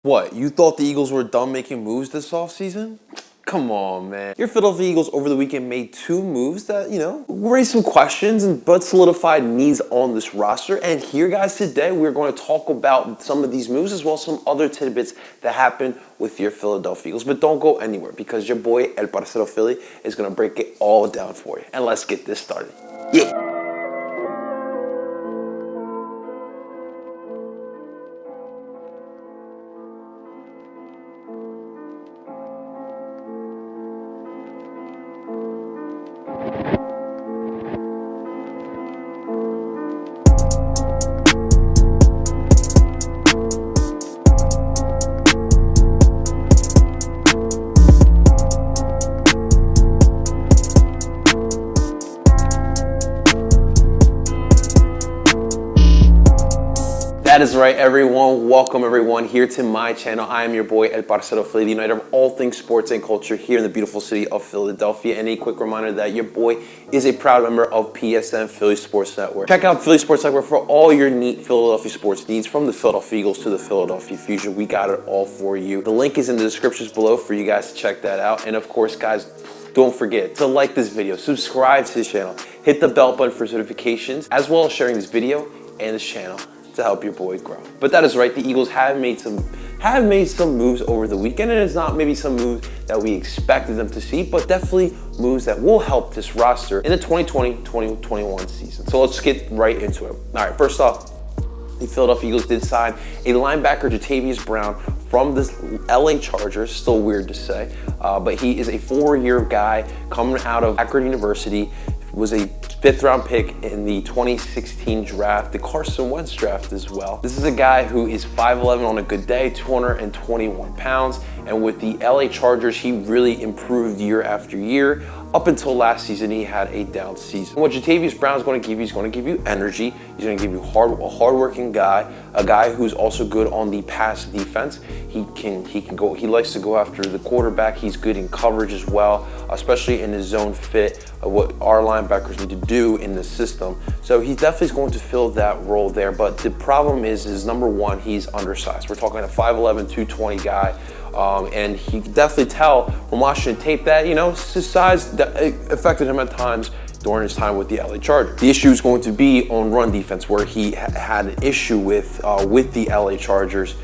What, you thought the Eagles were done making moves this offseason? Come on, man. Your Philadelphia Eagles over the weekend made two moves that, raised some questions but solidified needs on this roster. And here, guys, today we're going to talk about some of these moves as well as some other tidbits that happened with your Philadelphia Eagles. But don't go anywhere because your boy, El Parcero Philly, is going to break it all down for you. And let's get this started. Yeah. That is right, everyone. Welcome, everyone, here to my channel. I am your boy, El Parcero Philly, the uniter of all things sports and culture here in the beautiful city of Philadelphia. And a quick reminder that your boy is a proud member of PSN, Philly Sports Network. Check out Philly Sports Network for all your neat Philadelphia sports needs, from the Philadelphia Eagles to the Philadelphia Fusion. We got it all for you. The link is in the descriptions below for you guys to check that out. And of course, guys, don't forget to like this video, subscribe to this channel, hit the bell button for notifications, as well as sharing this video and this channel to help your boy grow. But that is right, the Eagles have made some moves over the weekend, and it's not maybe some moves that we expected them to see, but definitely moves that will help this roster in the 2020-2021 season. So let's get right into it. All right, first off, the Philadelphia Eagles did sign a linebacker, Jatavis Brown, from the LA Chargers. Still weird to say, but he is a 4-year guy coming out of Akron University. Was a 5th-round pick in the 2016 draft, the Carson Wentz draft as well. This is a guy who is 5'11" on a good day, 221 pounds, and with the LA Chargers, he really improved year after year. Up until last season, he had a down season. What Jatavis Brown is going to give you, he's going to give you energy. He's going to give you a hardworking guy, a guy who's also good on the pass defense. He can go. He likes to go after the quarterback. He's good in coverage as well, especially in his zone fit, what our linebackers need to do in the system. So he definitely is going to fill that role there. But the problem is number one, he's undersized. We're talking a 5'11", 220 guy. And he could definitely tell from watching the tape that, his size affected him at times during his time with the LA Chargers. The issue is going to be on run defense, where he had an issue with the LA Chargers.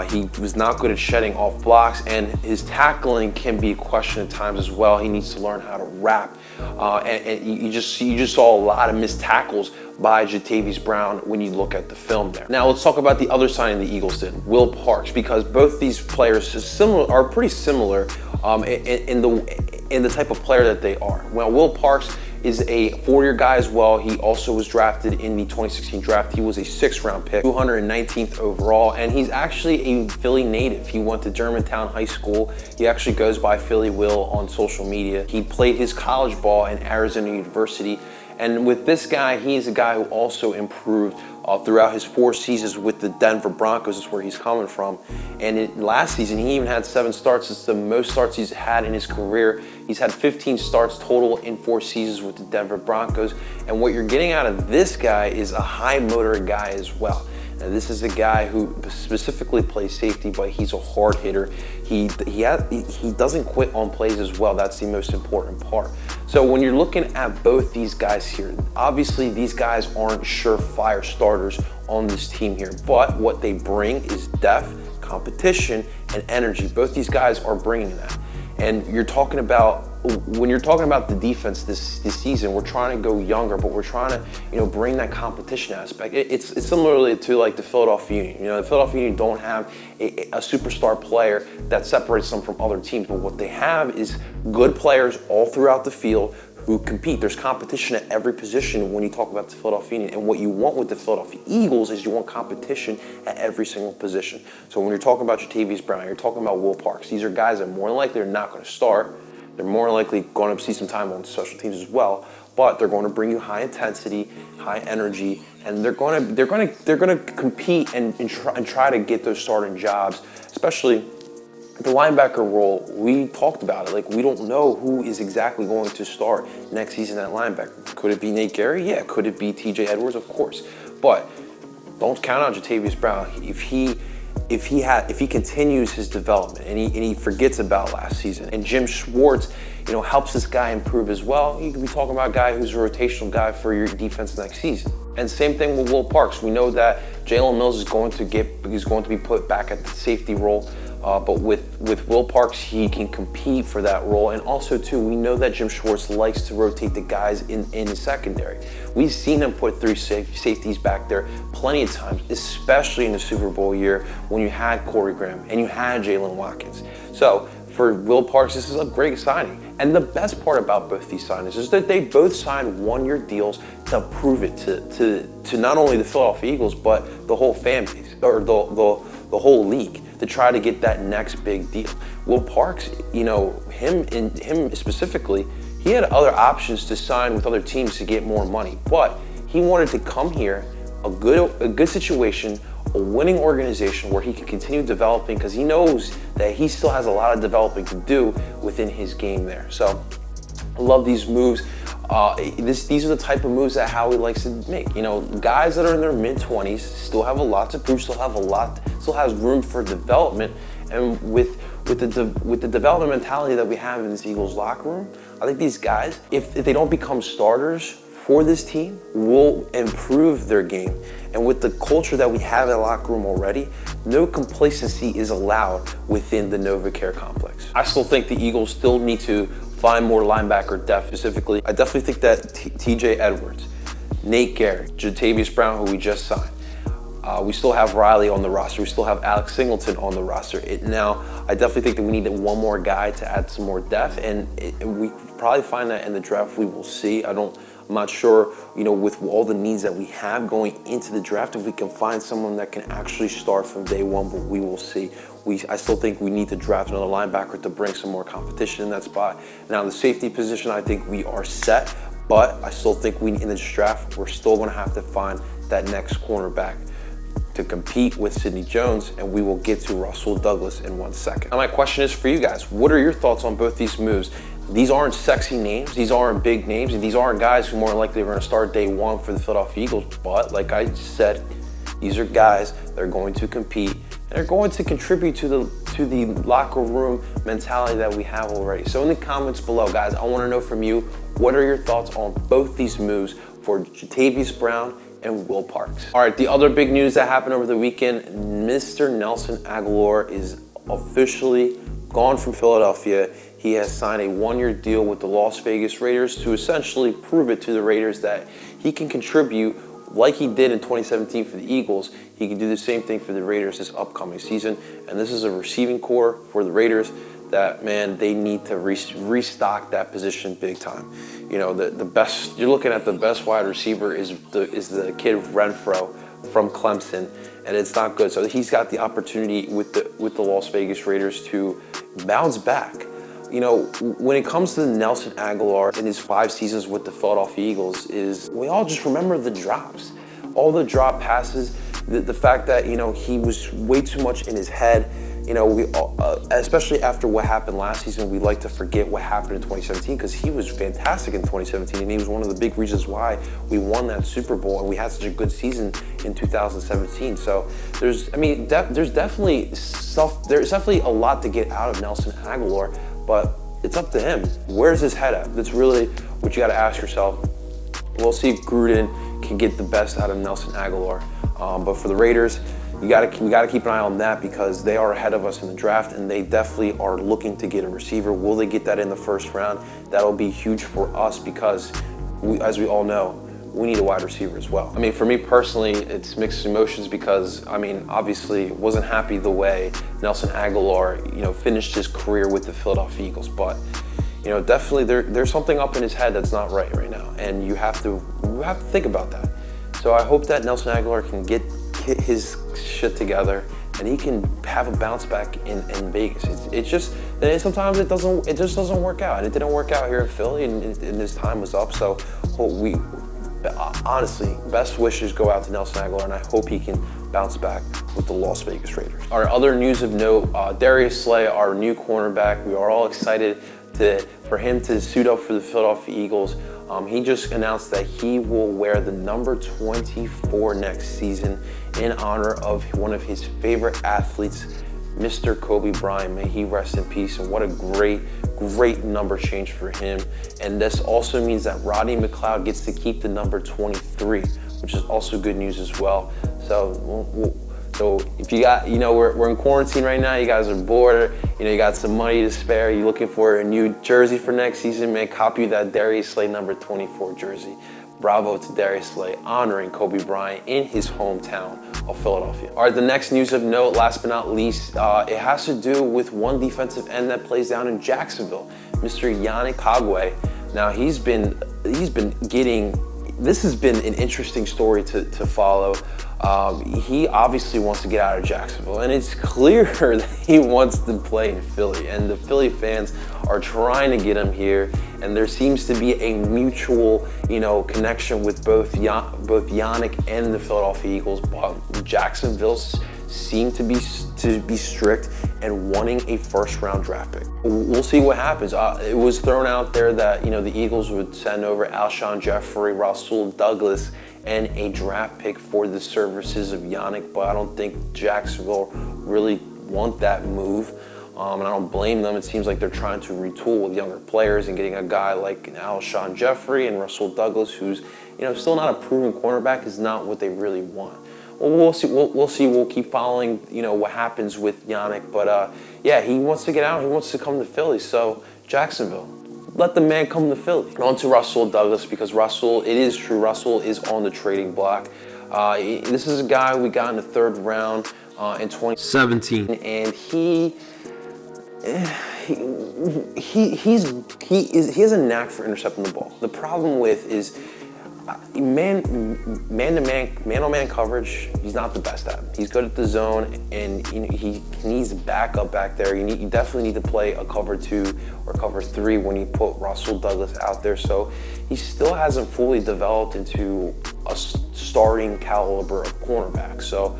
He was not good at shedding off blocks, and his tackling can be a question at times as well. He needs to learn how to wrap. And you just saw a lot of missed tackles by Jatavis Brown when you look at the film there. Now let's talk about the other signing the Eagles did, Will Parks, because both these players are pretty similar in the type of player that they are. Well, Will Parks is a 4-year guy as well. He also was drafted in the 2016 draft. He was a 6th-round pick, 219th overall, and he's actually a Philly native. He went to Germantown High School. He actually goes by Philly Will on social media. He played his college ball in Arizona University. And with this guy, he's a guy who also improved throughout his 4 seasons with the Denver Broncos. Is where he's coming from. And last season, he even had 7 starts. It's the most starts he's had in his career. He's had 15 starts total in 4 seasons with the Denver Broncos. And what you're getting out of this guy is a high motor guy as well. And this is a guy who specifically plays safety, but he's a hard hitter. He doesn't quit on plays as well. That's the most important part. So when you're looking at both these guys here, obviously these guys aren't surefire starters on this team here, but what they bring is depth, competition, and energy. Both these guys are bringing that. And when you're talking about the defense this season, we're trying to go younger, but we're trying to bring that competition aspect. It's similarly to like the Philadelphia Union. The Philadelphia Union don't have a superstar player that separates them from other teams, but what they have is good players all throughout the field who compete. There's competition at every position when you talk about the Philadelphia Union. And what you want with the Philadelphia Eagles is you want competition at every single position. So when you're talking about Jatavis Brown, you're talking about Will Parks. These are guys that more than likely are not going to start. They're more likely going to see some time on special teams as well, but they're going to bring you high intensity, high energy, and they're going to compete and try to get those starting jobs, especially the linebacker role. We talked about it. Like, we don't know who is exactly going to start next season at linebacker. Could it be Nate Gary? Yeah. Could it be TJ Edwards? Of course. But don't count out Jatavis Brown. If he if he continues his development and he forgets about last season, and Jim Schwartz, helps this guy improve as well, you could be talking about a guy who's a rotational guy for your defense next season. And same thing with Will Parks. We know that Jalen Mills is going to be put back at the safety role. But with Will Parks, he can compete for that role. And also, too, we know that Jim Schwartz likes to rotate the guys in the secondary. We've seen him put 3 safeties back there plenty of times, especially in the Super Bowl year when you had Corey Graham and you had Jalen Watkins. So for Will Parks, this is a great signing. And the best part about both these signings is that they both signed 1-year deals to prove it to not only the Philadelphia Eagles, but the whole fan base, or the whole league, to try to get that next big deal. Will Parks, him specifically, he had other options to sign with other teams to get more money, but he wanted to come here, a good situation, a winning organization where he can continue developing, because he knows that he still has a lot of developing to do within his game there. So I love these moves. These are the type of moves that Howie likes to make. Guys that are in their mid-20s still have a lot to prove, still has room for development. And with the development mentality that we have in this Eagles locker room, I think these guys, if they don't become starters for this team, will improve their game. And with the culture that we have in the locker room already, no complacency is allowed within the NovaCare complex. I still think the Eagles still need to find more linebacker depth. Specifically, I definitely think that TJ Edwards, Nate Garrett, Jatavis Brown, who we just signed. We still have Riley on the roster. We still have Alex Singleton on the roster. Now, I definitely think that we need one more guy to add some more depth, and we probably find that in the draft. We will see. I'm not sure, with all the needs that we have going into the draft, if we can find someone that can actually start from day one, but we will see. I still think we need to draft another linebacker to bring some more competition in that spot. Now, the safety position, I think we are set, but I still think in this draft, we're still going to have to find that next cornerback to compete with Sidney Jones, and we will get to Russell Douglas in 1 second. Now, my question is for you guys. What are your thoughts on both these moves? These aren't sexy names, these aren't big names, and these aren't guys who more likely are going to start day one for the Philadelphia Eagles, but like I said, these are guys that are going to compete and are going to contribute to the locker room mentality that we have already. So in the comments below, guys, I want to know from you, what are your thoughts on both these moves for Jatavis Brown and Will Parks? All right, the other big news that happened over the weekend, Mr. Nelson Aguilar is officially gone from Philadelphia. He has signed a 1-year deal with the Las Vegas Raiders to essentially prove it to the Raiders that he can contribute like he did in 2017 for the Eagles. He can do the same thing for the Raiders this upcoming season. And this is a receiving core for the Raiders that, man, they need to restock that position big time. The best, you're looking at the best wide receiver is the kid Renfro from Clemson, and it's not good. So he's got the opportunity with the Las Vegas Raiders to bounce back. When it comes to Nelson Aguilar in his 5 seasons with the Philadelphia Eagles, we all just remember the drops, all the drop passes, the fact that he was way too much in his head. We especially after what happened last season, we like to forget what happened in 2017, because he was fantastic in 2017, and he was one of the big reasons why we won that Super Bowl and we had such a good season in 2017. So there's definitely a lot to get out of Nelson Aguilar, but it's up to him. Where's his head at? That's really what you got to ask yourself. We'll see if Gruden can get the best out of Nelson Aguilar. But for the Raiders, we got to keep an eye on that, because they are ahead of us in the draft, and they definitely are looking to get a receiver. Will they get that in the first round? That'll be huge for us, because as we all know, we need a wide receiver as well. For me personally, it's mixed emotions, because obviously wasn't happy the way Nelson Aguilar, finished his career with the Philadelphia Eagles, but definitely there's something up in his head that's not right now, and you have to think about that. So I hope that Nelson Aguilar can get his shit together and he can have a bounce back in Vegas. Sometimes it just doesn't work out, and it didn't work out here in Philly, and his time was up. So honestly, best wishes go out to Nelson Aguilar, and I hope he can bounce back with the Las Vegas Raiders. Our other news of note, Darius Slay, our new cornerback, we are all excited for him to suit up for the Philadelphia Eagles. He just announced that he will wear the number 24 next season in honor of one of his favorite athletes, Mr. Kobe Bryant. May he rest in peace. And what a great number change for him. And this also means that Rodney McLeod gets to keep the number 23, which is also good news as well. So if you got, we're in quarantine right now, you guys are bored, you got some money to spare, you're looking for a new jersey for next season, man, copy that Darius Slay number 24 jersey. Bravo to Darius Slay, honoring Kobe Bryant in his hometown of Philadelphia. All right, the next news of note, last but not least, it has to do with one defensive end that plays down in Jacksonville, Mr. Yannick Ngakoue. Now, he's been getting, this has been an interesting story to follow. He obviously wants to get out of Jacksonville, and it's clear that he wants to play in Philly, and the Philly fans are trying to get him here, and there seems to be a mutual, connection with both Yannick and the Philadelphia Eagles, but Jacksonville seem to be strict and wanting a first-round draft pick. We'll see what happens. It was thrown out there that the Eagles would send over Alshon Jeffrey, Rasul Douglas, and a draft pick for the services of Yannick, but I don't think Jacksonville really want that move, and I don't blame them. It seems like they're trying to retool with younger players and getting a guy like an Alshon Jeffrey and Rasul Douglas, who's still not a proven cornerback, is not what they really want. Well, we'll see. We'll keep following, what happens with Yannick. But yeah, he wants to get out. He wants to come to Philly. So Jacksonville, let the man come to Philly. And on to Rasul Douglas, because Rasul, it is true, Rasul is on the trading block. This is a guy we got in the third round in 2017, and he has a knack for intercepting the ball. The problem with is man-on-man coverage, he's not the best at it. He's good at the zone, and he needs backup back there. You definitely need to play a cover 2 or cover 3 when you put Rasul Douglas out there. So he still hasn't fully developed into a starting caliber of cornerback. So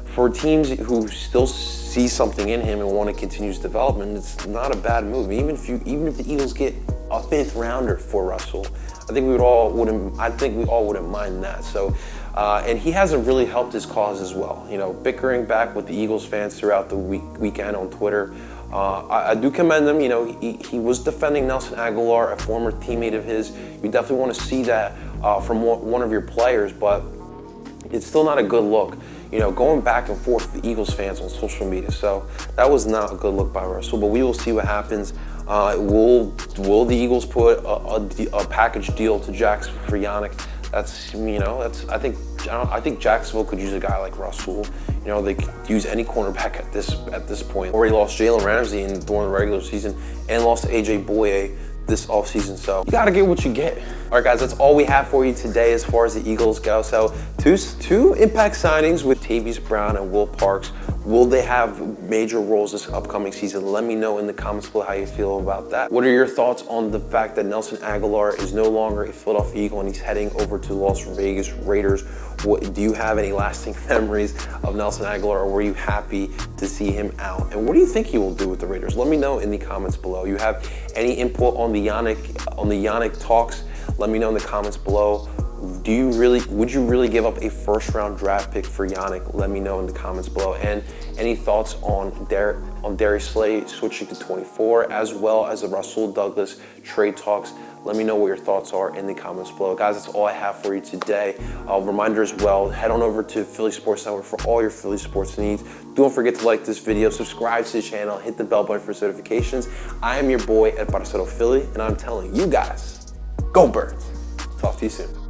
for teams who still see something in him and want to continue his development, it's not a bad move. Even if the Eagles get a 5th rounder for Rasul, I think we all wouldn't mind that. So, and he hasn't really helped his cause as well. Bickering back with the Eagles fans throughout the weekend on Twitter. I do commend him. He was defending Nelson Aguilar, a former teammate of his. You definitely want to see that from one of your players, but it's still not a good look. Going back and forth with the Eagles fans on social media. So that was not a good look by Russell, but we will see what happens. Will the Eagles put a package deal to Jacksonville for Yannick? I think Jacksonville could use a guy like Rasul. They could use any cornerback at this point. Already lost Jalen Ramsey during the regular season and lost AJ Boye this offseason, so you gotta get what you get. All right, guys, that's all we have for you today as far as the Eagles go. So two impact signings with Jatavis Brown and Will Parks. Will they have major roles this upcoming season? Let me know in the comments below how you feel about that. What are your thoughts on the fact that Nelson Aguilar is no longer a Philadelphia Eagle and he's heading over to Las Vegas Raiders? Do you have any lasting memories of Nelson Aguilar, or were you happy to see him out? And what do you think he will do with the Raiders? Let me know in the comments below. You have any input on the Yannick talks? Let me know in the comments below. Would you really give up a first-round draft pick for Yannick? Let me know in the comments below. And any thoughts on Darius Slay switching to 24, as well as the Rasul Douglas trade talks? Let me know what your thoughts are in the comments below. Guys, that's all I have for you today. Reminder as well, head on over to Philly Sports Network for all your Philly sports needs. Don't forget to like this video, subscribe to the channel, hit the bell button for notifications. I am your boy, El Parcero Philly, and I'm telling you guys, go Birds. Talk to you soon.